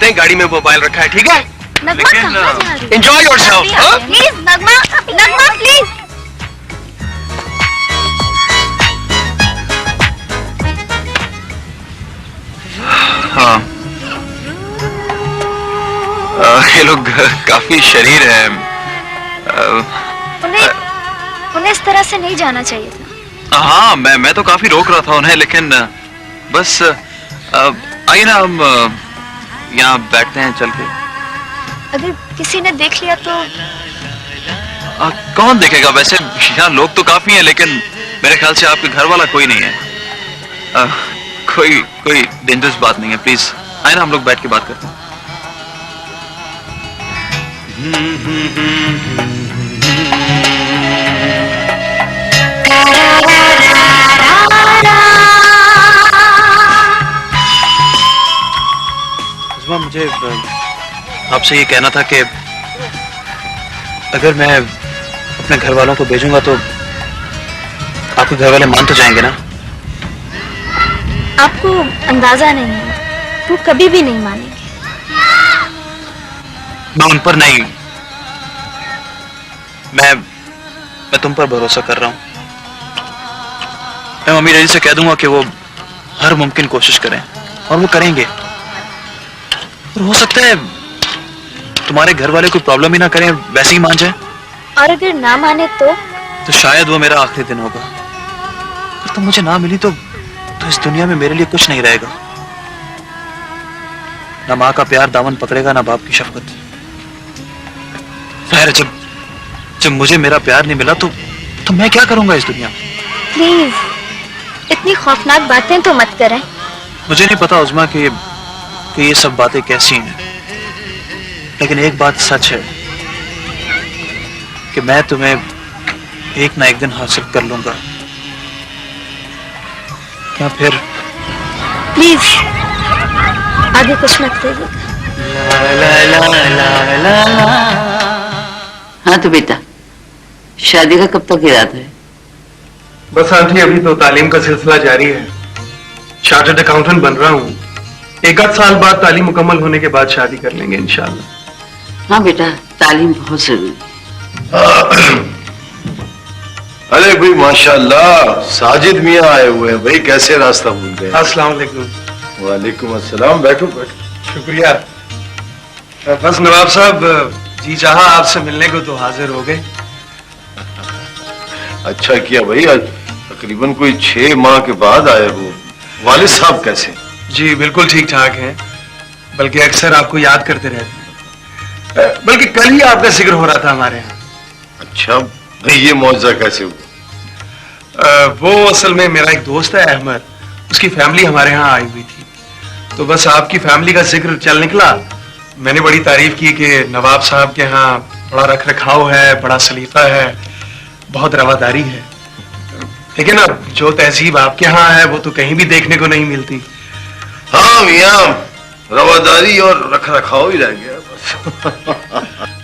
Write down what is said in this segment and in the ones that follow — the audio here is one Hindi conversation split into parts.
चलते हैं, गाड़ी में मोबाइल रखा है, ठीक है? लेकिन enjoy yourself. Please Nagma, Nagma please. हाँ, ये लोग काफी शरीर हैं। उन्हें इस तरह से नहीं जाना चाहिए था। हाँ, मैं तो काफी रोक रहा था उन्हें, लेकिन बस आइए ना, हम यहाँ बैठते हैं चल के। अगर किसी ने देख लिया तो? कौन देखेगा? वैसे यहाँ लोग तो काफी हैं, लेकिन मेरे ख्याल से आपके घर वाला कोई नहीं है। कोई डेंजरस बात नहीं है। प्लीज आइए ना, हम लोग बैठ के बात करते हैं। मुझे आपसे ये कहना था कि अगर मैं अपने घर वालों को भेजूंगा तो आपके घर वाले मान तो जाएंगे ना? आपको अंदाजा नहीं है, वो कभी भी नहीं मानेंगे। मैं उन पर नहीं, मैं तुम पर भरोसा कर रहा हूं। मैं मम्मी डैडी से कह दूंगा कि वो हर मुमकिन कोशिश करें, और वो करेंगे। और हो सकता है तुम्हारे घर वाले कोई प्रॉब्लम ही ना करें, वैसे ही मान जाए। और अगर ना माने तो शायद वो मेरा आखिरी दिन होगा। और तुम मुझे ना मिली तो इस दुनिया में मेरे लिए कुछ नहीं रहेगा। ना माँ का प्यार दामन पकड़ेगा, ना बाप की शफकत। खैर, जब मुझे मेरा प्यार नहीं मिला तो मैं क्या करूंगा इस दुनिया में? प्लीज इतनी खौफनाक बातें तो मत करें। मुझे नहीं पता उज़्मा कि ये सब बातें कैसी हैं, लेकिन एक बात सच है कि मैं तुम्हें एक ना एक दिन हासिल कर लूंगा। क्या फिर? प्लीज आगे कुछ मत करिएगा। हाँ तो बेटा, शादी का कब तक इरादा है? बस आंटी, अभी तो तालीम का सिलसिला जारी है। चार्टर्ड अकाउंटेंट बन रहा हूँ। एक आध साल बाद तालीम मुकम्मल होने के बाद शादी कर लेंगे इंशाल्लाह। हाँ बेटा, तालीम बहुत जरूरी है। अरे भाई माशाल्लाह, साजिद मियाँ आए हुए हैं भाई, कैसे रास्ता भूल गए? अस्सलाम वालेकुम। वालेकुम अस्सलाम, बैठो बैठो। शुक्रिया। बस नवाब साहब, जी चाहा आपसे मिलने को तो हाजिर हो गए। अच्छा किया भाई, आज तकरीबन कोई 6 माह के बाद आए हो। वालिद साहब कैसे? जी बिल्कुल ठीक ठाक हैं, बल्कि अक्सर आपको याद करते रहते हैं। बल्कि कल ही आपका जिक्र हो रहा था हमारे यहाँ। अच्छा भाई, ये मौजज़ा कैसे हुआ? वो असल में मेरा एक दोस्त है अहमद, उसकी फैमिली हमारे यहाँ आई हुई थी, तो बस आपकी फैमिली का जिक्र चल निकला। मैंने बड़ी तारीफ की कि नवाब साहब के यहाँ बड़ा रख रखाव है, बड़ा सलीका है, बहुत रवादारी है। लेकिन अब जो तहजीब आपके यहाँ है वो तो कहीं भी देखने को नहीं मिलती। हाँ मियाँ, रवादारी और रख रखाव ही रह गया बस।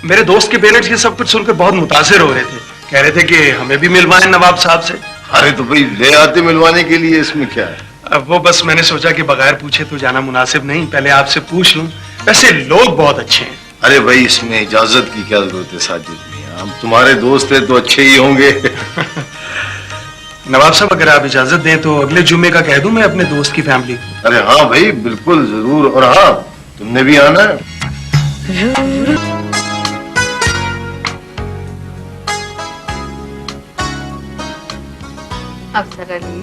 मेरे दोस्त के पेरेंट्स ये सब कुछ सुनकर बहुत मुतासिर हो रहे थे, कह रहे थे कि हमें भी मिलवाएं नवाब साहब से। अरे तो भाई ले आते मिलवाने के लिए, इसमें क्या है? अब वो बस मैंने सोचा कि बगैर पूछे तो जाना मुनासिब नहीं, पहले आपसे पूछ लूं। वैसे लोग बहुत अच्छे हैं। अरे भाई, इसमें इजाजत की क्या जरूरत है साजिद मियाँ, हम तुम्हारे दोस्त हैं तो अच्छे ही होंगे। नवाब साहब, अगर आप इजाजत दें तो अगले जुम्मे का कह दूं मैं अपने दोस्त की फैमिली को। अरे हाँ भाई, बिल्कुल जरूर। और हाँ, तुमने भी आना है। अफसर अली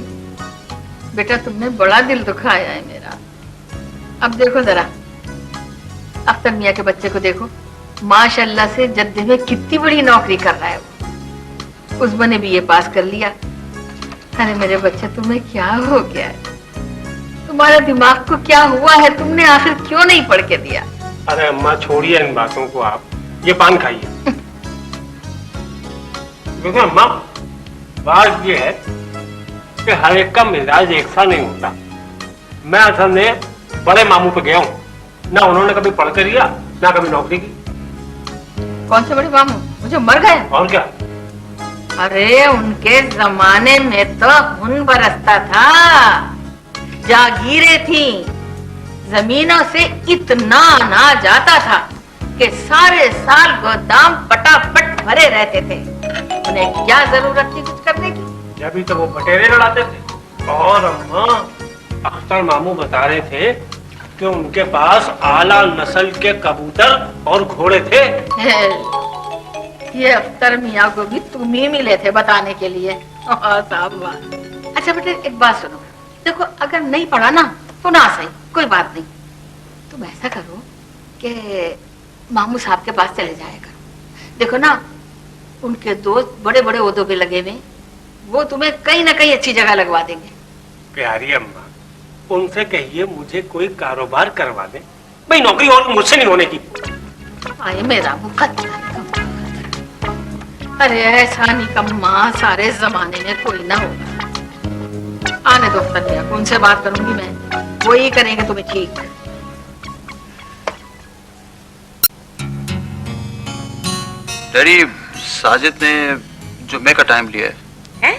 बेटा, तुमने बड़ा दिल दुखाया है मेरा। अब देखो जरा, अख्तर मियाँ के बच्चे को देखो, माशाल्लाह से जद्दे में कितनी बड़ी नौकरी कर रहा है वो। उस्मा ने बीए पास कर लिया। अरे मेरे बच्चे, तुम्हें क्या हो गया है? तुम्हारे दिमाग को क्या हुआ है? तुमने आखिर क्यों नहीं पढ़ के दिया? अरे अम्मा, छोड़िए इन बातों को, आप ये पान खाइए। देखो अम्मा, बात ये है कि हर एक का मिजाज एक सा नहीं होता। मैं असल में बड़े मामू पे गया हूँ, ना उन्होंने कभी पढ़ कर दिया, ना कभी नौकरी की। कौन से बड़े मामू? मुझे मर गए? और क्या? अरे उनके जमाने में तो खून बरसता था, जागीरें थी, जमीनों से इतना अनाज आता था कि सारे साल गोदाम पटापट भरे रहते थे। उन्हें क्या जरूरत थी कुछ करने की? जब भी तो वो बटेरे लड़ाते थे। और अम्मा, अख्तर मामू बता रहे थे कि उनके पास आला नस्ल के कबूतर और घोड़े थे। ये अख्तर मियाँ को भी तुम ही मिले थे बताने के लिए। साहब वाह। अच्छा बेटे एक बात सुनो, देखो अगर नहीं पढ़ा ना तो ना सही, कोई बात नहीं। तुम ऐसा करो कि मामू साहब के पास चले जाया करो। देखो ना उनके दोस्त बड़े बड़े ओहदों पे लगे हुए, वो तुम्हें कहीं ना कहीं अच्छी जगह लगवा देंगे। प्यारी अम्मा, उनसे कहिए मुझे कोई कारोबार करवा दे, भाई नौकरी और मुझसे नहीं होने की। आए मेरा मुकद्दर। अरे ऐसा निकम्मा सारे जमाने में कोई ना होगा। आने दो अख्तर मियां को, उनसे बात करूंगी मैं, वो ही करेंगे तुम्हें ठीक। डैडी, साजिद ने जुम्मे का टाइम लिया है।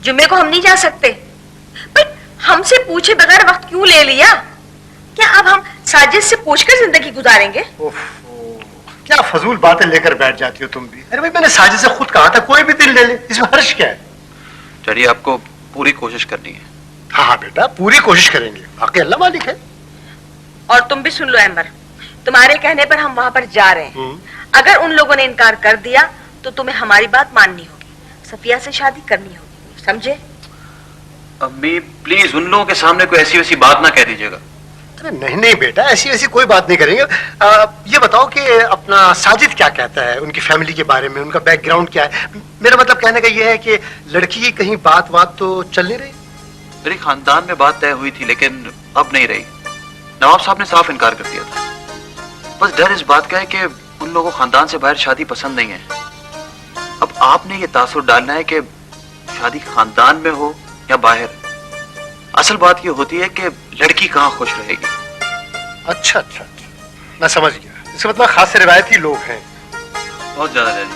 जुम्मे को हम नहीं जा सकते? पर हमसे पूछे बगैर वक्त क्यों ले लिया? क्या अब हम साजिद से पूछकर जिंदगी गुजारेंगे? क्या फजूल बातें लेकर बैठ जाती हो तुम भी। अरे भाई मैंने साजिद से खुद कहा था कोई भी दिन ले ले, इसमें हर्ष क्या है? डैडी आपको पूरी कोशिश करनी है। हाँ हाँ बेटा पूरी कोशिश करेंगे, बाकी अल्लाह मालिक है। और तुम भी सुन लो अहमर, तुम्हारे कहने पर हम वहां पर जा रहे हैं। अगर उन लोगों ने इनकार कर दिया तो तुम्हें हमारी बात माननी होगी, सफिया से शादी करनी होगी, समझे? अम्मी प्लीज उन लोगों के सामने कोई ऐसी वैसी बात ना कह दीजिएगा। अरे नहीं नहीं बेटा ऐसी वैसी कोई बात नहीं करेंगे। ये बताओ कि अपना साजिद क्या कहता है उनकी फैमिली के बारे में, उनका बैकग्राउंड क्या है? मेरा मतलब कहने का ये है कि लड़की की कहीं बात तो चल नहीं रही? मेरे खानदान में बात तय हुई थी लेकिन अब नहीं रही। नवाब साहब ने साफ इनकार कर दिया था। बस डर इस बात का है कि उन लोगों को खानदान से बाहर शादी पसंद नहीं है। अब आपने ये तासुर डालना है कि शादी खानदान में हो या बाहर। असल बात ये होती है कि लड़की कहाँ खुश रहेगी। अच्छा अच्छा अच्छा, मैं समझ गया। इसका मतलब खास रिवायती लोग हैं। बहुत ज्यादा डैडी।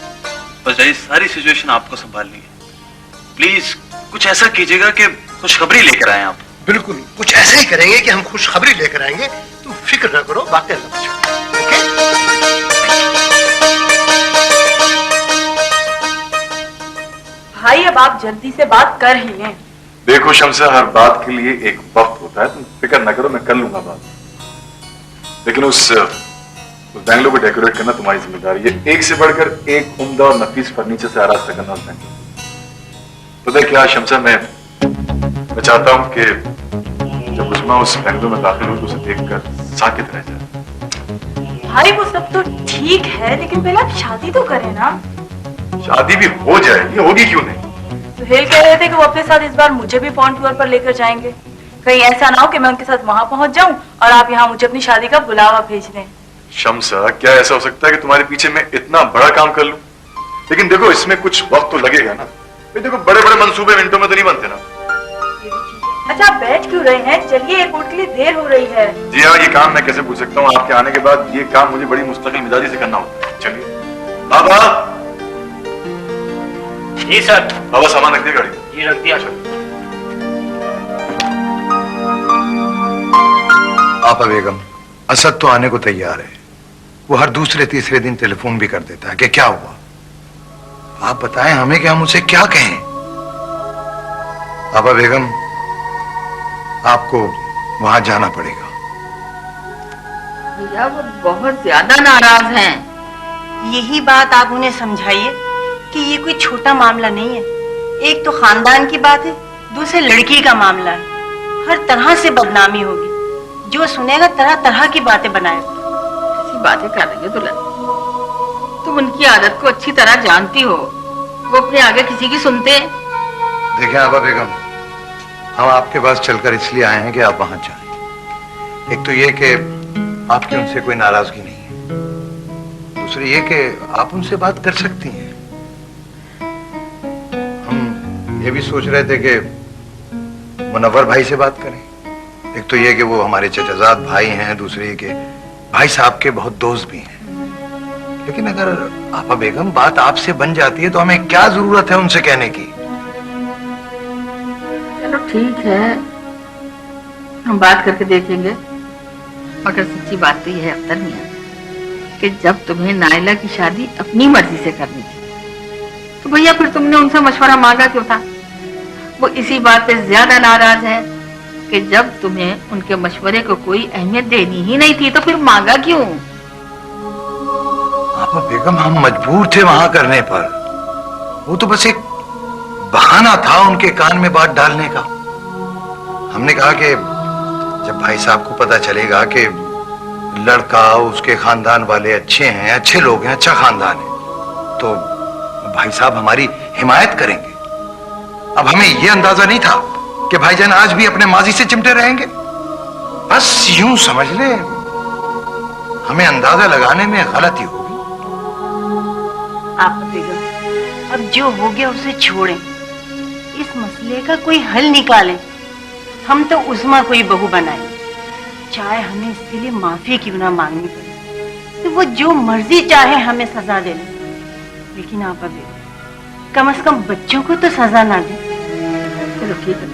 बस डैडी सारी सिचुएशन आपको संभालनी है। प्लीज कुछ ऐसा कीजिएगा कि खुशखबरी लेकर आए आप। बिल्कुल कुछ ऐसे ही करेंगे कि हम खुशखबरी लेकर आएंगे, तुम फिक्र न करो, बाकी अल्लाह। ओके भाई अब आप जल्दी से बात कर ही लें। देखो शमसा, हर बात के लिए एक वक्त होता है, तुम फिक्र न करो, मैं कर लूंगा बात। लेकिन उस बैंगलोर को डेकोरेट करना तुम्हारी जिम्मेदारी है। एक से बढ़कर एक उम्दा और नफीस फर्नीचर से आरास्ता करना उस बैंगलोर। पता है क्या शमसा, मैं चाहता हूं कि जब उस्मा उस बैंगलोर में दाखिल हो तो उसे देखकर साकित रह जाए। भाई वो सब तो ठीक है, लेकिन पहले आप शादी तो करें ना। शादी भी हो जाएगी, होगी क्यों नहीं? सुहेल कह रहे थे कि वो अपने साथ इस बार मुझे भी पॉन्ड टूर पर लेकर जाएंगे। कहीं ऐसा ना हो कि मैं उनके साथ वहां पहुंच जाऊं और आप यहाँ मुझे अपनी शादी का बुलावा भेज दें। शमसा, क्या ऐसा हो सकता है कि तुम्हारे पीछे मैं इतना बड़ा काम कर लूं? लेकिन देखो इसमें कुछ वक्त तो लगेगा ना। देखो बड़े बड़े मंसूबे मिनटों में तो नहीं बनते ना। अच्छा आप बैठ क्यों रहे हैं? चलिए एयरपोर्ट के लिए देर हो रही है। जी हाँ, ये काम मैं कैसे पूछ सकता हूँ? आपके आने के बाद ये काम मुझे बड़ी मुस्तकिल मिजाजी से करना होता है। चलिए बाबा। जी सर। बाबा सामान रख दिया गाड़ी? ये रख दिया सर। आपा बेगम, असद तो आने को तैयार है। वो हर दूसरे तीसरे दिन टेलीफोन भी कर देता है कि क्या हुआ। आप बताएं हमें कि हम उसे क्या कहें। आपा बेगम, आपको वहां जाना पड़ेगा। भैया वो बहुत ज्यादा नाराज हैं। यही बात आप उन्हें समझाइए कि ये कोई छोटा मामला नहीं है। एक तो खानदान की बात है, दूसरे लड़की का मामला है। हर तरह से बदनामी होगी, जो सुनेगा तरह तरह की बातें बनाएगा। ऐसी बातें कर रही हो दुल्हन, तुम उनकी आदत को अच्छी तरह जानती हो। वो अपने आगे किसी की सुनते। देखें आपा बेगम, हम आपके पास चलकर इसलिए आए हैं कि आप वहां जाएं। एक तो ये कि आपकी उनसे कोई नाराजगी नहीं है, दूसरी ये कि आप उनसे बात कर सकती हैं। हम ये भी सोच रहे थे कि मुनव्वर भाई से बात करें। एक तो ये कि वो हमारे चचाजाद भाई हैं, दूसरी ये कि भाई साहब के बहुत दोस्त भी हैं। लेकिन अगर आपा बेगम बात आपसे बन जाती है तो हमें क्या जरूरत है उनसे कहने की? चलो ठीक है, हम बात करके देखेंगे। मगर सच्ची बात तो यह है अख्तर मियां कि जब तुम्हें नाइला की शादी अपनी मर्जी से करनी थी तो भैया फिर तुमने उनसे मशवरा मांगा क्यों था? वो इसी बात पे ज्यादा नाराज है कि जब तुम्हें उनके मशवरे को कोई अहमियत देनी ही नहीं थी तो फिर मांगा क्यों? आपा बेगम, हम मजबूर थे वहां करने पर। वो तो बस एक बहाना था उनके कान में बात डालने का। हमने कहा कि जब भाई साहब को पता चलेगा कि लड़का उसके खानदान वाले अच्छे हैं, अच्छे लोग हैं, अच्छा खानदान है, तो भाई साहब हमारी हिमायत करेंगे। अब हमें यह अंदाजा नहीं था कि भाईजान आज भी अपने माजी से चिमटे रहेंगे। बस यूं समझ ले, हमें अंदाजा लगाने में गलती होगी। आप बेगम, अब जो हो गया उसे छोड़ें, इस मसले का कोई हल निकालें। हम तो उस्मा को ही बहू बनाएंगे, चाहे हमें इसके लिए माफी क्यों ना मांगनी पड़े। तो वो जो मर्जी चाहे हमें सजा दे ले, लेकिन आप बेगम कम से कम बच्चों को तो सजा ना दे। चलो ठीक है,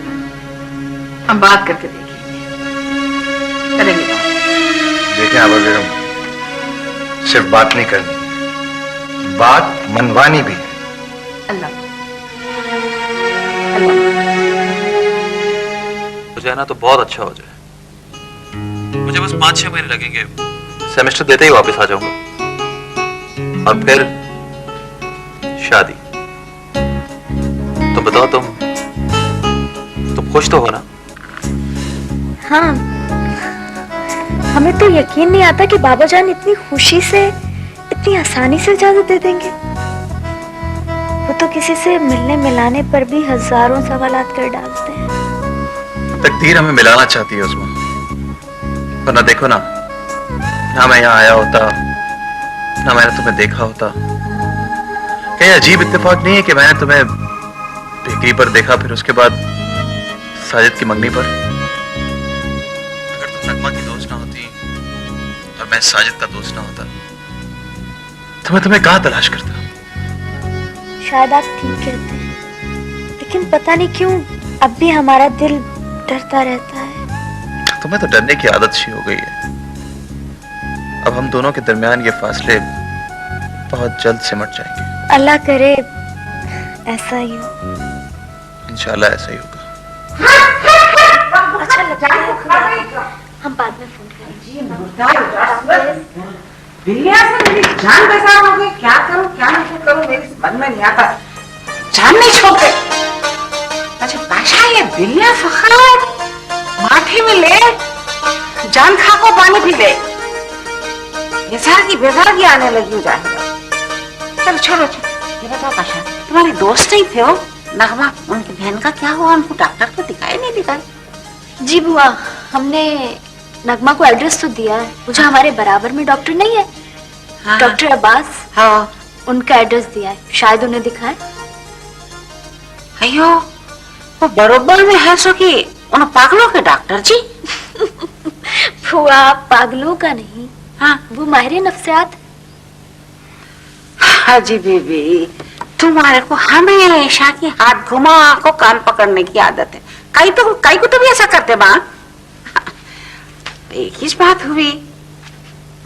हम बात करके देखेंगे, करेंगे बात। देखें आबा बेगम, सिर्फ बात नहीं करनी, बात मनवानी भी है। अल्लाह अल्लाह हो जाए ना तो बहुत अच्छा हो जाए। मुझे बस 5-6 महीने लगेंगे, सेमेस्टर देते ही वापस आ जाऊंगा और फिर शादी। तो बताओ, तुम खुश तो हो ना? हाँ, हमें तो यकीन नहीं आता कि बाबा जान इतनी खुशी से, इतनी आसानी से इजाजत दे देंगे। वो तो किसी से मिलने मिलाने पर भी हजारों सवालात कर डालते हैं। तकदीर हमें मिलाना चाहती है उसमें, वरना देखो ना मैं यहाँ आया होता ना मैंने तुम्हें देखा होता। कहीं अजीब इत्तेफाक नहीं है कि मैंने तुम्हें बेकरी पर देखा, फिर उसके बाद साजिद की मंगनी पर। अगर तुम नगमा की दोस्त ना होती और मैं साजिद का दोस्त ना होता तो मैं तुम्हें कहाँ तलाश करता? शायद आप ठीक कहते हैं, लेकिन पता नहीं क्यों अब भी हमारा दिल डरता रहता है। तुम्हें तो डरने की आदत सी हो गई है। अब हम दोनों के दरमियान ये फासले बहुत जल्द सिमट जाएंगे। अल्लाह करे ऐसा ही हो। इंशाल्लाह ऐसा ही होगा। अच्छा लगता है, खुदा हम बाद में फोन करेंगे। बिल्लिया से मेरी जान बेजार हो गई। क्या करूं क्या नहीं करूं, मेरी समझ में नहीं आता। जान नहीं छोड़ते। अच्छा बादशाह, ये बिल्लिया फखर माथे में ले, जान खा को पानी पी ले। बेजार की आने लगी हो जाए। चलो छोड़ो। ये बताओ बादशाह, तुम्हारे दोस्त नहीं थे वो नगमा, उनकी बहन का क्या हुआ? उनको डॉक्टर को दिखाई नहीं दिखाई? जी बुआ, हमने नगमा को एड्रेस तो दिया है। मुझे हमारे बराबर में डॉक्टर नहीं है, हाँ। डॉक्टर अब्बास, हाँ। उनका एड्रेस दिया है, शायद उन्हें दिखाए। अयो, वो बरोबर में है सो कि उन पागलों के डॉक्टर जी। बुआ, पागलों का नहीं, हाँ, वो माहिर नफ्सियात। हाँ जी बीबी, तुम्हारे को हमेशा की हाथ घुमा को कान पकड़ने की आदत है। कई को तो भी ऐसा करते माँ। एक ही बात हुई,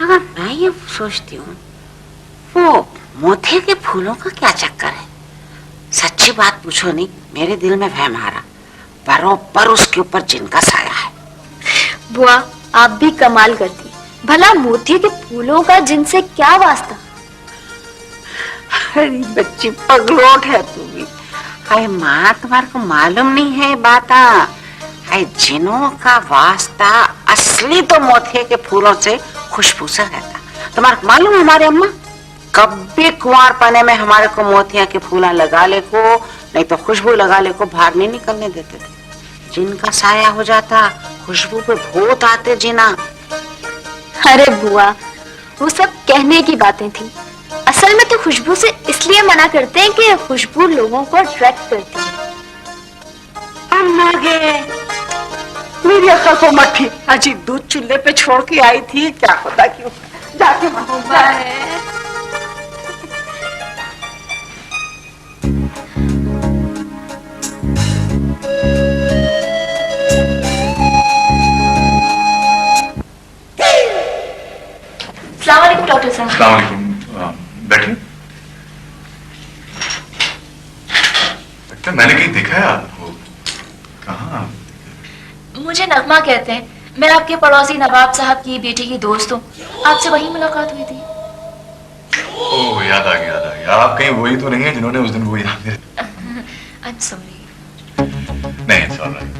मगर मैं ये सोचती हूँ वो मोथे के फूलों का क्या चक्कर है? सच्ची बात पूछो नहीं, मेरे दिल में वहम आ रहा, बरोबर उसके ऊपर जिनका साया है। बुआ, आप भी कमाल करती, भला मोती के फूलों का जिनसे क्या वास्ता? अरे बच्ची पगलोट है तू भी। हाय माँ, तुम्हारे को मालूम नहीं है बात? हाय जिनों का वास्ता असली तो मोतिये के फूलों से खुशबू से रहता। तुम्हारे को मालूम है हमारे अम्मा कभी कुंवार पने में हमारे को मोतिया के फूला लगा ले को, नहीं तो खुशबू लगा ले को बाहर नहीं निकलने देते थे। जिनका साया हो जाता, खुशबू पे भूत आते जीना। अरे बुआ, वो सब कहने की बातें थी, असल में तो खुशबू से इसलिए मना करते हैं कि खुशबू लोगों को अट्रैक्ट करती है। अम्मा गे, मेरी अक्ल को मट्ठी अजी दूध चूल्हे पे छोड़ के आई थी, क्या पता क्यों जाके अस्सलाम वालेकुम डॉक्टर साहब। अस्सलाम वालेकुम। बैठिए। लगता है मैंने कहीं देखा है आपको। कहाँ? मुझे नगमा कहते हैं, मैं आपके पड़ोसी नवाब साहब की बेटी की दोस्त हूँ। आपसे वही मुलाकात हुई थी। ओह, याद आ गया। आप कहीं वही तो नहीं है जिन्होंने उस दिन वो याद मेरे। I am sorry. नहीं, इट्स ऑलराइट।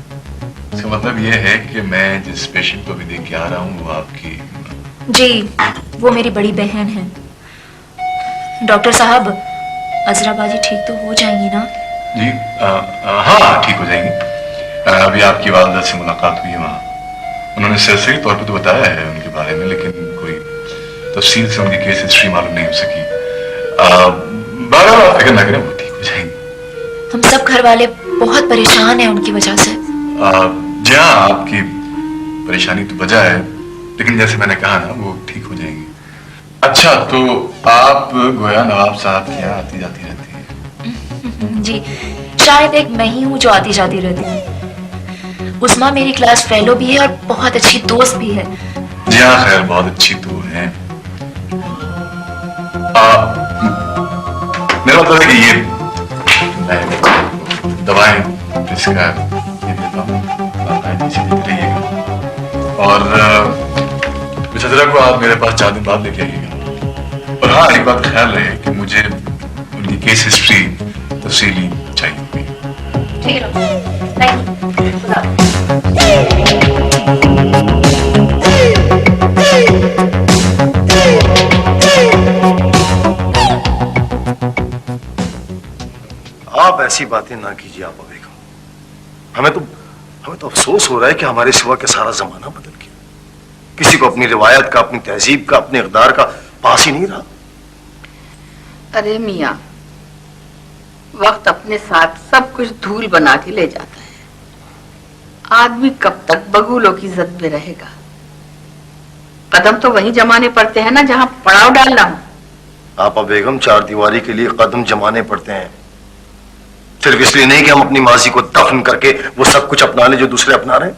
इसका मतलब ये है कि मैं जिस पेशेंट को भी देख के आ रहा हूँ वो आपकी। जी, वो मेरी बड़ी बहन है। डॉक्टर साहब, अजरा बाजी ठीक तो हो जाएंगी ना? जी हाँ, ठीक हो जाएंगी। अभी आपकी वालदा से मुलाकात हुई है वहाँ। उन्होंने सरसरी तौर पर तो बताया है उनके बारे में, लेकिन कोई तफसील से उनकी केस हिस्ट्री मालूम नहीं हो सकी। बहरहाल आप फिक्र ना करें, वो ठीक हो जाएंगी। हम सब घर वाले बहुत परेशान हैं उनकी वजह से। जी हाँ, आपकी परेशानी तो वजह है, लेकिन जैसे मैंने कहा ना, वो ठीक हो जाएंगी। अच्छा, तो आप गोया नवाब साहब के यहाँ आती जाती रहती है? जी, शायद एक मैं ही हूँ जो आती जाती रहती हूँ। उस्मा मेरी क्लास फेलो भी है और बहुत अच्छी दोस्त भी है। जी हाँ, खैर बहुत अच्छी तो है। मेरा मतलब है कि ये दवाएं जिसका ये देता हूँ, और बिचद्रा को आप मेरे पास 4 दिन बाद लेके आइएगा। और हाँ, एक बात ख्याल रहे कि मुझे उनकी केस हिस्ट्री तफसीली चाहिए। ठीक है, आप ऐसी बातें ना कीजिए आप बेगम। हमें तो अफसोस हो रहा है कि हमारे सिवा के सारा जमाना बदल गया। किसी को अपनी रिवायत का, अपनी तहजीब का, अपने इक़दार का पास ही नहीं रहा। अरे मियाँ, वक्त अपने साथ सब कुछ धूल बना के ले जाता है। आदमी कब तक बगुलों की जद में रहेगा? कदम तो वहीं जमाने पड़ते हैं ना जहाँ पड़ाव डालना हो। आप बेगम, 4 दीवारी के लिए कदम जमाने पड़ते हैं, सिर्फ इसलिए नहीं कि हम अपनी माजी को दफन करके वो सब कुछ अपना ले जो दूसरे अपना रहे।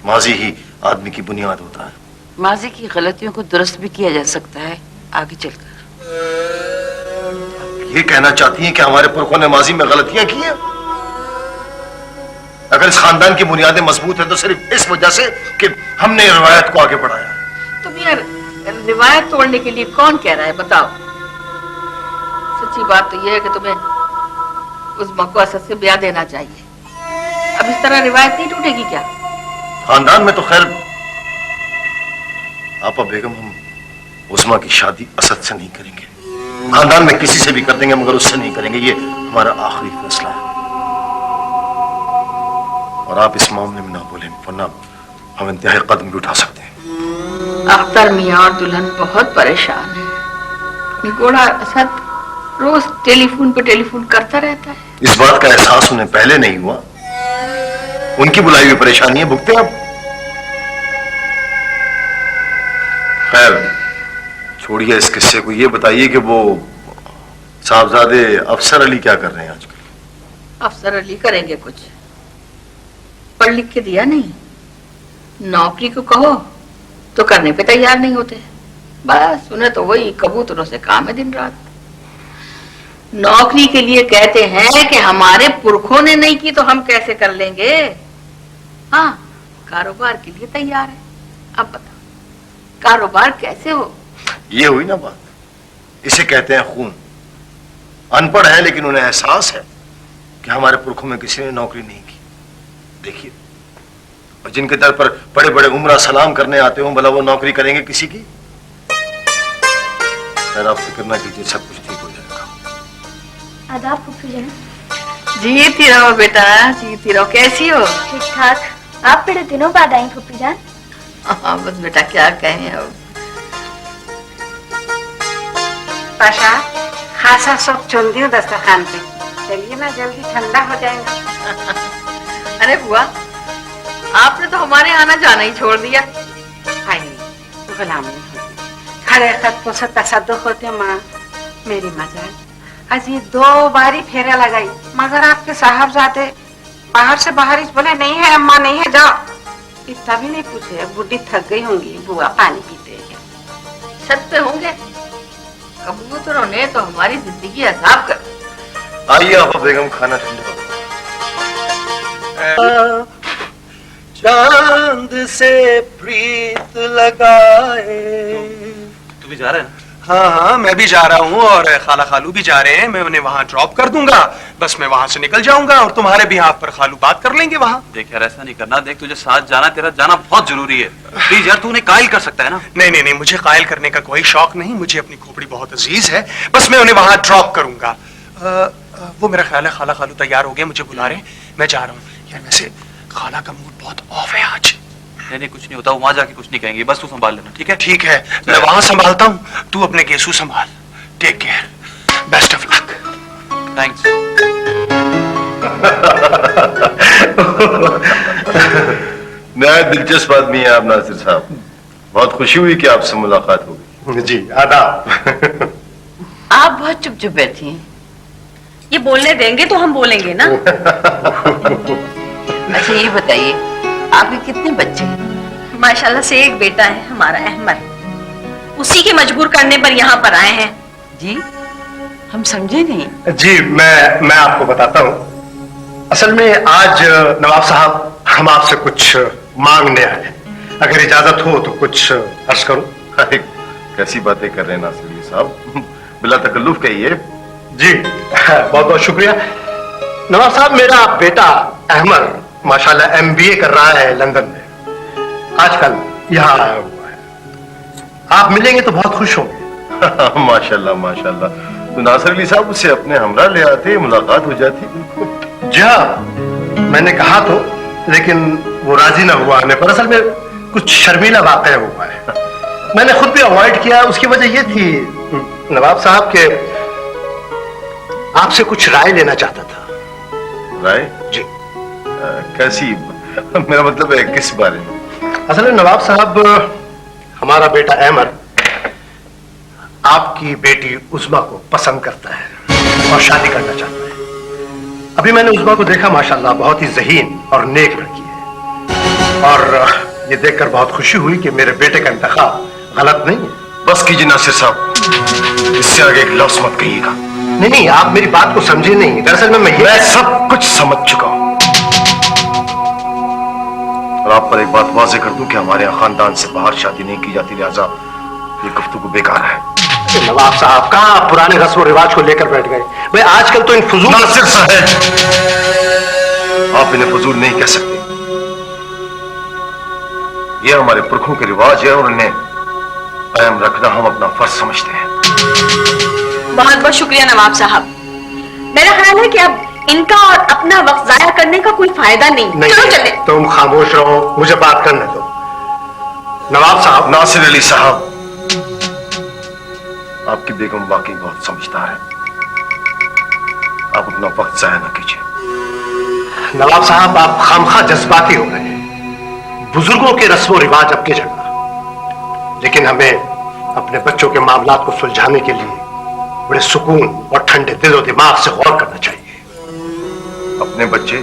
माजी ही आदमी की बुनियाद होता है। माजी की गलतियों को दुरुस्त भी किया जा सकता है आगे चलकर। ये कहना चाहती हैं कि हमारे पुरखों ने माजी में गलतियां की हैं? अगर इस खानदान की बुनियादें मजबूत है तो सिर्फ इस वजह से कि हमने रिवायत को आगे बढ़ाया। तो मियाँ, रिवायत तोड़ने के लिए कौन कह रहा है, बताओ। सच्ची बात तो यह है कि तुम्हें उस मको असद से ब्याह देना चाहिए। अब इस तरह रिवायत नहीं टूटेगी क्या? खानदान में तो खैर आपा बेगम, हम उस्मा की शादी असद से नहीं करेंगे। खानदान में किसी से भी कर देंगे मगर उससे नहीं करेंगे। ये हमारा आखिरी फैसला है। और आप इस मामले में ना बोलें, वरना हम इंतहाई कदम भी उठा सकते हैं। अख्तर मियाँ और दुल्हन बहुत परेशान है। निगोड़ा असद रोज टेलीफोन पे टेलीफोन करता रहता है। इस बात का एहसास उन्हें पहले नहीं हुआ। उनकी बुलाई हुई परेशानी है, भुगते आप। खैर छोड़िए इस किस्से को, ये बताइए कि वो साहबजादे अफसर अली क्या कर रहे हैं आजकल? अफसर अली करेंगे कुछ, पढ़ लिख के दिया नहीं। नौकरी को कहो तो करने पे तैयार नहीं होते। बस उन्हें तो वही कबूतरों से काम है दिन रात। नौकरी के लिए कहते हैं कि हमारे पुरखों ने नहीं की तो हम कैसे कर लेंगे। हाँ, कारोबार के लिए तैयार है। अब बताओ कारोबार कैसे हो? ये हुई ना बात, इसे कहते हैं खून। अनपढ़ है लेकिन उन्हें एहसास है कि हमारे पुरखों में किसी ने नौकरी नहीं की। देखिए, और जिनके दर पर बड़े बड़े उम्रा सलाम करने आते हो, भला वो नौकरी करेंगे किसी की? खैर आप फिक्र ना कीजिए, सब कुछ ठीक हो जाएगा। आदाब फूफी जान। जीती रहो बेटा, जीती रहो। कैसी हो? ठीक ठाक। आप बड़े दिनों बाद आई फूफी जान। हाँ बस बेटा, क्या कहें अब। पाशा, खासा सब चल दियो दस्तरखान पे। चलिए ना, जल्दी ठंडा हो जाएगा। अरे बुआ, आपने तो हमारे आना जाना ही छोड़ दिया। हाय, गुलाम नहीं होती। खड़े खतों से तसद्दुक होते माँ। मेरी मजाल आज ये 2 बारी फेरा लगाई, मगर आपके साहबजादे बाहर से बाहर बोले नहीं है अम्मा, नहीं है, जाओ। इतना भी नहीं पूछे, बुढ़ी थक गई होंगी बुआ पानी पीते। छत पे होंगे। कबूतरों ने तो हमारी जिंदगी अजाब कर दी। आइए आप बेगम, खाना ठंडा। चांद से प्रीत लगाए। तू भी जा रहा है ना? हाँ हाँ, मैं भी जा रहा हूँ और खाला खालू भी जा रहे हैं। मैं उन्हें वहाँ ड्रॉप कर दूंगा, बस मैं वहाँ से निकल जाऊंगा और तुम्हारे भी हाथ पर खालू बात कर लेंगे वहाँ। देख यार, ऐसा नहीं करना। देख, तुझे साथ जाना, तेरा जाना बहुत जरूरी है। प्लीज यार, तू उन्हें कायल कर सकता है ना? नहीं नहीं नहीं, मुझे कायल करने का कोई शौक नहीं। मुझे अपनी खोपड़ी बहुत अजीज है, बस मैं उन्हें वहाँ ड्रॉप करूंगा। वो मेरा ख्याल है खाला खालू तैयार हो गए, मुझे बुला रहे हैं, मैं जा रहा हूँ। यार वैसे खाला का मूड बहुत ऑफ है आज। नहीं, कुछ नहीं होता, वहां जाके कुछ नहीं कहेंगे, बस तू संभाल लेना, ठीक है? ठीक है, मैं वहां संभालता हूँ, तू अपने गेसू संभाल। Take care, best of luck. Thanks. नया दिलचस्प आदमी है आप नासिर साहब। बहुत खुशी हुई कि आपसे मुलाकात हो गई। जी आदाब। आप बहुत चुप चुप बैठी हैं। ये बोलने देंगे तो हम बोलेंगे ना। अच्छा ये बताइए, आपके कितने बच्चे हैं? माशाल्लाह से एक बेटा है हमारा अहमद। उसी के मजबूर करने पर यहाँ पर आए हैं। जी हम समझे नहीं। जी मैं आपको बताता हूँ। असल में आज नवाब साहब हम आपसे कुछ मांगने आए हैं। अगर इजाजत हो तो कुछ अर्ज करूं। अरे कैसी बातें कर रहे हैं नासिर अली साहब, बिला तकल्लुफ कहिए। जी बहुत बहुत शुक्रिया नवाब साहब। मेरा बेटा अहमद माशाल्लाह MBA कर रहा है लंदन में, आजकल यहाँ आया हुआ है। आप मिलेंगे तो बहुत खुश होंगे। माशाल्लाह माशाल्लाह। तो नासिर अली साहब उससे अपने हमरा ले आते, मुलाकात हो जाती। जी हाँ, मैंने कहा तो, लेकिन वो राजी ना हुआ आने पर। असल में कुछ शर्मीला वाकया हुआ है, मैंने खुद भी अवॉइड किया। उसकी वजह ये थी नवाब साहब के आपसे कुछ राय लेना चाहता था। राय? जी। कैसी? मेरा मतलब है किस बारे में? असल में नवाब साहब, हमारा बेटा अहमद आपकी बेटी उस्मा को पसंद करता है और शादी करना चाहता है। अभी मैंने उस्मा को देखा, माशाल्लाह बहुत ही ज़हीन और नेक लड़की है। और ये देखकर बहुत खुशी हुई कि मेरे बेटे का इंतखाब गलत नहीं है। बस कीजिए नासिर साहब, इससे आगे एक लफ्ज मत कहिएगा। नहीं, आप मेरी बात को समझे नहीं। दरअसल मैं सब कुछ समझ चुका हूं। और आप पर एक बात वाज़ेह कर दूं कि हमारे यहाँ खानदान से बाहर शादी नहीं की जाती, लिहाजा ये गुफ्तगू बेकार है। नवाब साहब कहाँ आप पुराने रस्म और रिवाज को लेकर बैठ गए? भाई आजकल तो इन फजूल। नासिर साहब, आप इन्हें फजूल नहीं कह सकते। ये हमारे पुरखों के रिवाज है और इन्हें कायम रखना हम अपना फर्ज समझते हैं। बहुत बहुत शुक्रिया नवाब साहब। मेरा ख्याल है कि अब इनका और अपना वक्त जाया करने का कोई फायदा नहीं। चलो चले। तुम खामोश रहो, मुझे बात करने दो। नवाब साहब। नासिर अली साहब, आपकी बेगम वाकई बहुत समझदार है। आप अपना वक्त जाया ना कीजिए। नवाब साहब, आप खामखा जज्बाती हो रहे हैं। बुजुर्गों के रस्म और रिवाज अपनी जगह, लेकिन हमें अपने बच्चों के मामलात को सुलझाने के लिए बड़े सुकून और ठंडे दिल और दिमाग से गौर करना चाहिए। अपने बच्चे?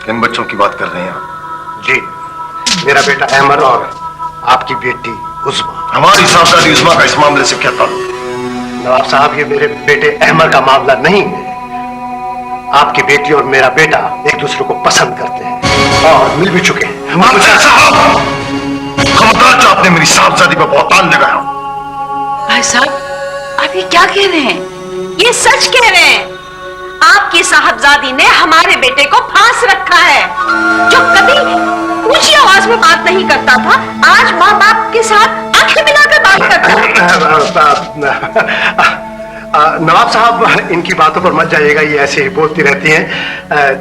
किन बच्चों की बात कर रहे हैं आप? जी, मेरा बेटा अहमद और आपकी बेटी उस्मा। हमारी साहबजादी उस्मा का इस मामले से क्या ताल्लुक? नवाब साहब, ये मेरे बेटे अहमद का मामला नहीं है। आपकी बेटी और मेरा बेटा एक दूसरे को पसंद करते हैं और मिल भी चुके हैं। खबरदार जो आपने मेरी साहबजादी पर बहुतान लगाया। भाई साहब, आप ये क्या कह रहे हैं? ये सच कह रहे हैं। आपकी साहबजादी ने हमारे बेटे को फांस रखा है। जो कभी ऊंची आवाज में बात नहीं करता था, आज माँ बाप के साथ आंखें मिलाकर बात करता है। नवाब साहब, इनकी बातों पर मत जाइएगा, ये ऐसे ही बोलती रहती हैं।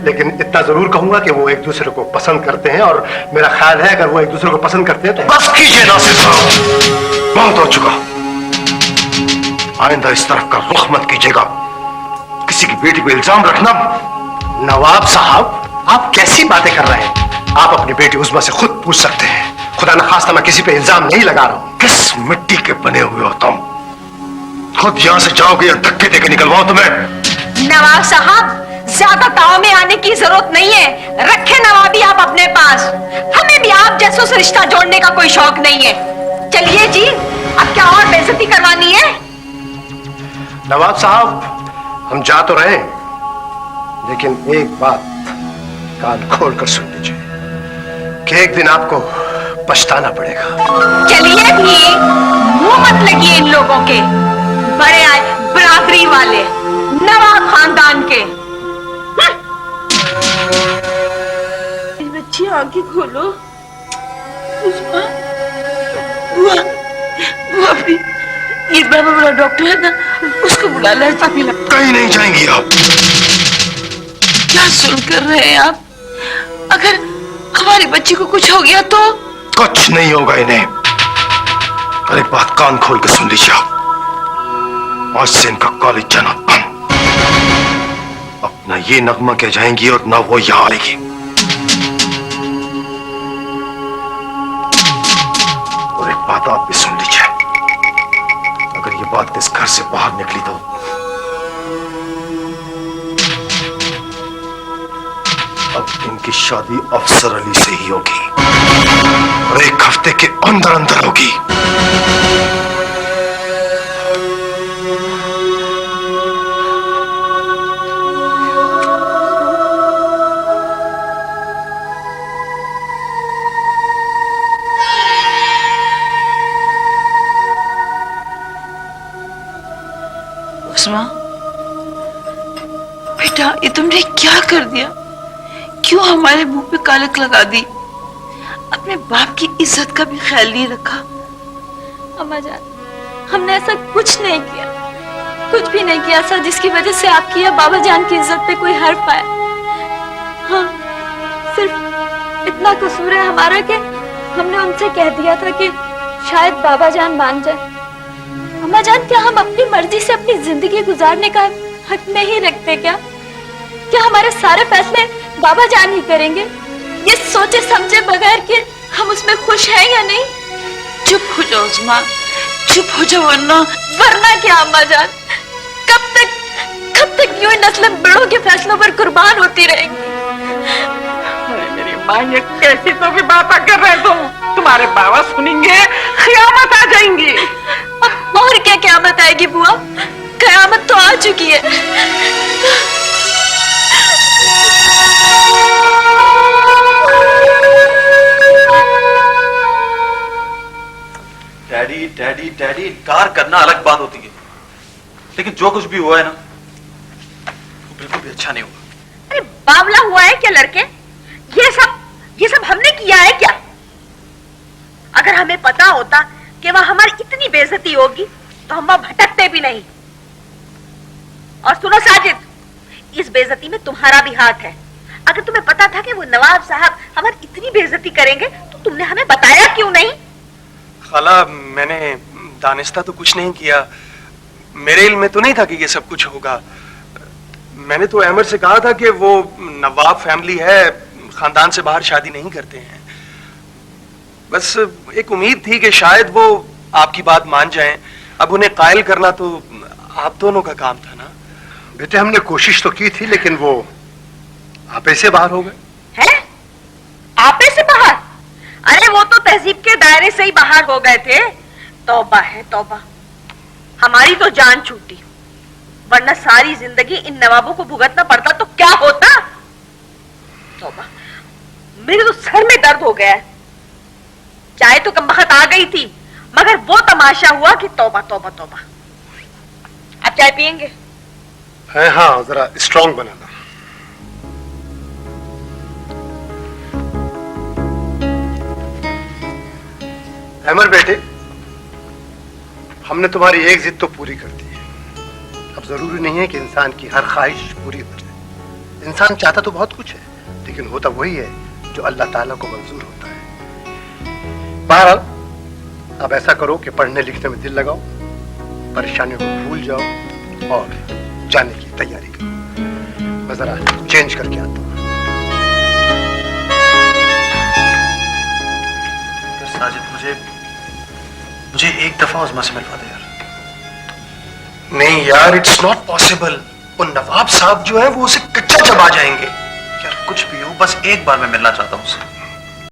लेकिन इतना जरूर कहूंगा कि वो एक दूसरे को पसंद करते हैं और मेरा ख्याल है अगर वो एक दूसरे को पसंद करते हैं तो। बस कीजिए नासिर साहब, बहुत हो चुका। आइंदा इस तरफ का रुख मत कीजिएगा। किसी की बेटी को इल्जाम रखना। नवाब साहब, आप कैसी बातें कर रहे हैं? आप अपनी बेटी उस्मा से खुद पूछ सकते हैं। खुदा न खास्ता मैं किसी पे इल्जाम नहीं लगा रहा हूं। किस मिट्टी के बने हुए हो तुम? खुद यहां से जाओगे या धक्के देके निकलवाओ तुम्हें? नवाब साहब, ज्यादा ताव में आने की जरूरत नहीं है। रखे नवाबी आप अपने पास। हमें भी आप जैसों से रिश्ता जोड़ने का कोई शौक नहीं है। चलिए जी, अब क्या और बेइज्जती करवानी है? नवाब साहब, हम जा तो रहे हैं, लेकिन एक बात कान खोल कर सुन लीजिए कि एक दिन आपको पछताना पड़ेगा। चलिए भी, मुंह मत लगिए इन लोगों के। बड़े आए बिरादरी वाले, नवाब खानदान के। बच्ची आंखें खोलो। बुआ, बुआ भी, ये बड़ा बड़ा डॉक्टर है ना, उसको बुला ला। कहीं नहीं जाएंगी आप। क्या सुन कर रहे हैं आप? अगर हमारी बच्ची को कुछ हो गया तो? कुछ नहीं होगा इन्हें। और एक बात कान खोल के सुन लीजिए आप, आज से इनका कॉलेज जाना बंद। अपना ये नगमा कह जाएंगी और ना वो यहाँ आएगी। और एक बात आप भी सुन लीजिए, अगर ये बात इस घर से बाहर निकली तो अब इनकी शादी अफसर अली से ही होगी और एक हफ्ते के अंदर अंदर होगी। उस्मा, बेटा ये तुमने क्या कर दिया? क्यों हमारे मुंह पे कालक लगा दी? अपने बाप की इज्जत का भी ख्याल नहीं रखा। अम्मा जान, हमने ऐसा कुछ नहीं किया, कुछ भी नहीं किया सर जिसकी वजह से आपकी या बाबा जान की इज्जत पे कोई हर्फ आए। हाँ, सिर्फ इतना कसूर है हमारा कि हमने उनसे कह दिया था कि शायद बाबा जान मान जाए। अम्मा जान, क्या हम अपनी मर्जी से अपनी जिंदगी गुजारने का हक नहीं रखते क्या? क्या हमारे सारे फैसले बाबा जान ही करेंगे, ये सोचे समझे बगैर कि हम उसमें खुश हैं या नहीं? चुप हो जाओ उस्मा, चुप हो जाओ, वरना क्या अम्मा जान? कब तक यूं नस्लें बड़ों के फैसलों पर कुर्बान होती रहेंगी? मेरी माँ, ये कैसी तो भी बात कर रहे तुम? तुम्हारे बाबा सुनेंगे, क़यामत आ जाएंगी। और क्या क़यामत आएगी बुआ? क़यामत तो आ चुकी है। डैडी डैडी डैडी, इनकार करना अलग बात होती है, लेकिन जो कुछ भी हुआ है ना, वो बिल्कुल भी अच्छा नहीं हुआ। अरे बावला हुआ है क्या लड़के? ये सब हमने किया है क्या? अगर हमें पता होता कि वह हमारी इतनी बेइज्जती होगी तो हम वहां भटकते भी नहीं। और सुनो साजिद, इस बेइज्जती में तुम्हारा भी हाथ है। अगर तुम्हें पता था कि वो नवाब साहब हमारी इतनी बेइज्जती करेंगे तो तुमने हमें बताया क्यों नहीं? खाला, मैंने दानिस्ता तो कुछ नहीं किया, मेरे इल्म में तो नहीं था कि ये सब कुछ होगा। मैंने तो अहमद से कहा था कि वो नवाब फैमिली है, खानदान से बाहर शादी नहीं करते हैं। बस एक उम्मीद थी कि शायद वो आपकी बात मान जाएं। अब उन्हें कायल करना तो आप दोनों का काम था ना। बेटे, हमने कोशिश तो की थी, लेकिन वो आपे से बाहर हो गए। हैं? आपे से बाहर? अरे वो तो तहजीब के दायरे से ही बाहर हो गए थे। तौबा है तौबा, हमारी तो जान छूटी, वरना सारी जिंदगी इन नवाबों को भुगतना पड़ता तो क्या होता। तौबा, मेरे तो सर में दर्द हो गया है। चाय तो कमबख्त आ गई थी, मगर वो तमाशा हुआ कि तौबा तौबा तौबा। अब चाय पियेंगे? हाँ, जरा स्ट्रांग बनाना। अमर बेटे, हमने तुम्हारी एक जिद तो पूरी कर दी है। अब जरूरी नहीं है कि इंसान की हर ख्वाहिश पूरी हो जाए। इंसान चाहता तो बहुत कुछ है, लेकिन होता वही है जो अल्लाह ताला को मंजूर होता है। बहरहाल, अब ऐसा करो कि पढ़ने लिखने में दिल लगाओ, परेशानियों को भूल जाओ और जाने की तैयारी करो। मैं जरा चेंज करके आता हूँ। साजिद, मुझे एक दफा उस्मा से मिलवा दे यार। नहीं यार, इट्स नॉट पॉसिबल। वो नवाब साहब जो है वो उसे कच्चा चबा जाएंगे। यार कुछ भी हो, बस एक बार मैं मिलना चाहता हूँ उससे।